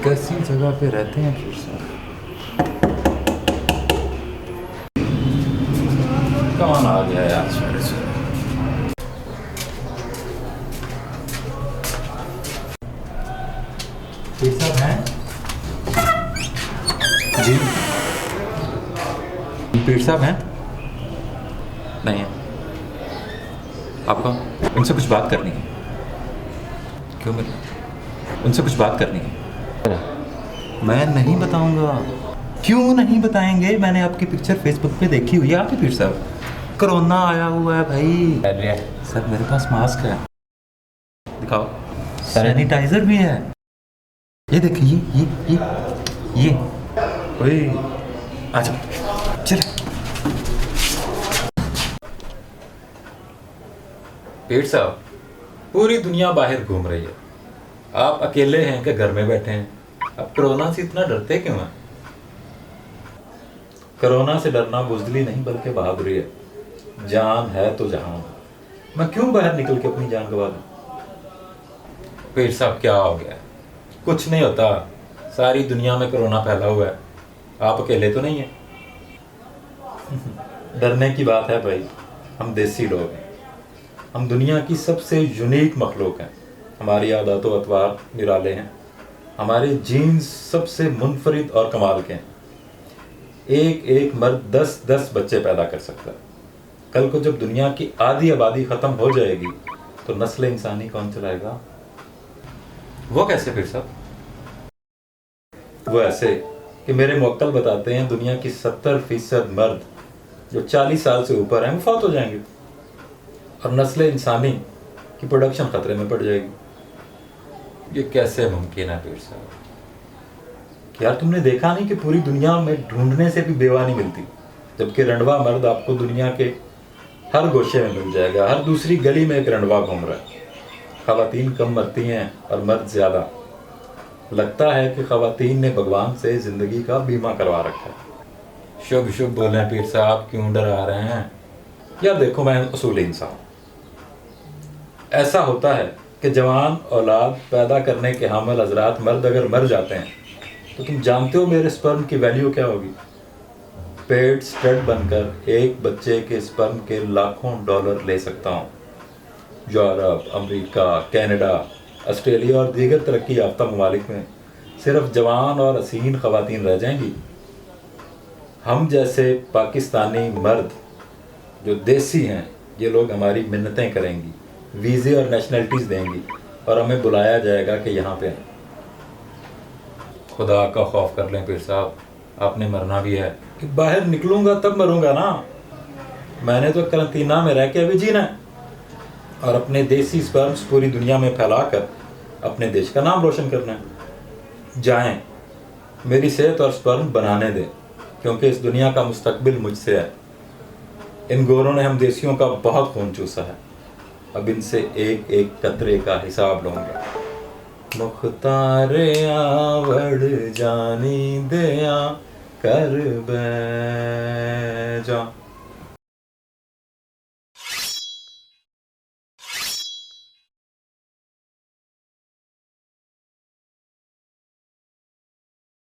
कैसी जगह पे रहते हैं फिर सर? कौन आ गया यार मेरे से? ये सब हैं जी? पीर साहब हैं? नहीं है। आपको उनसे कुछ बात करनी है? क्यों मेरे? उनसे कुछ बात करनी है। मैं नहीं बताऊंगा। क्यों नहीं बताएंगे? मैंने आपकी पिक्चर फेसबुक पे देखी हुई है। आप ही पीर साहब, कोरोना आया हुआ है भाई। अरे सर मेरे पास मास्क है, दिखाओ। सैनिटाइजर भी है, ये देखिए। ये ओए, आजा चल। पीर साहब, पूरी दुनिया बाहर घूम रही है, आप अकेले हैं कि घर में बैठे हैं? अब कोरोना से इतना डरते क्यों हैं? कोरोना से डरना बुजदिली नहीं बल्कि बहादुरी है। जान है तो जहान। मैं क्यों बाहर निकल के अपनी जान गवा दूं? पीर साहब क्या हो गया? कुछ नहीं होता, सारी दुनिया में कोरोना फैला हुआ है, आप अकेले तो नहीं है। डरने की बात है भाई, हम देसी लोग हैं, हम दुनिया की सबसे यूनिक मखलूक हैं। हमारी आदत व अतवार निराले हैं, हमारे जीन्स सबसे मुनफरिद और कमाल के हैं। एक एक मर्द 10-10 बच्चे पैदा कर सकता है। कल को जब दुनिया की आधी आबादी खत्म हो जाएगी तो नस्ल इंसानी कौन चलाएगा? वो कैसे फिर साहब? वो ऐसे कि मेरे मुवक्किल बताते हैं दुनिया की 70% मर्द जो 40 साल से ऊपर हैं वो फौत हो जाएंगे और नस्ल इंसानी की प्रोडक्शन खतरे में पड़ जाएगी। ये कैसे मुमकिन है पीर साहब? यार तुमने देखा नहीं कि पूरी दुनिया में ढूंढने से भी बेवा नहीं मिलती, जबकि रंडवा मर्द आपको दुनिया के हर गोशे में मिल जाएगा। हर दूसरी गली में एक रंडवा घूम रहा है। खवातीन कम मरती हैं और मर्द ज्यादा। लगता है कि खवातीन ने भगवान से जिंदगी का बीमा करवा रखा है। शुभ शुभ बोले पीर साहब, क्यों डरा रहे हैं? यार देखो, मैं असूल इंसान। ऐसा होता है कि जवान औलाद पैदा करने के हामिल हजरात मर्द अगर मर जाते हैं तो तुम जानते हो मेरे स्पर्म की वैल्यू क्या होगी? पेड स्टड बनकर एक बच्चे के स्पर्म के लाखों डॉलर ले सकता हूँ। यूरोप, अमेरिका, कनाडा, ऑस्ट्रेलिया और दीगर तरक्की याफ्ता ममालिक में सिर्फ जवान और हसीन खवातीन रह जाएंगी। हम जैसे पाकिस्तानी मर्द जो देसी हैं, ये लोग हमारी मिन्नतें करेंगी, वीज़े और नेशनलिटीज़ देंगी और हमें बुलाया जाएगा कि यहाँ पे हैं। खुदा का खौफ कर लें पीर साहब, आपने मरना भी है कि बाहर निकलूंगा तब मरूंगा ना। मैंने तो करंटीना में रह के अभी जीना है और अपने देसी स्पर्म्स पूरी दुनिया में फैलाकर अपने देश का नाम रोशन करना है। जाएं, मेरी सेहत और स्पर्म बनाने दें, क्योंकि इस दुनिया का मुस्तकबिल मुझसे है। इन गोरों ने हम देसियों का बहुत खून चूसा है, अब इनसे एक एक कतरे का हिसाब लूंगा। मुख्तारे आवड़ जानी दया कर बैजा।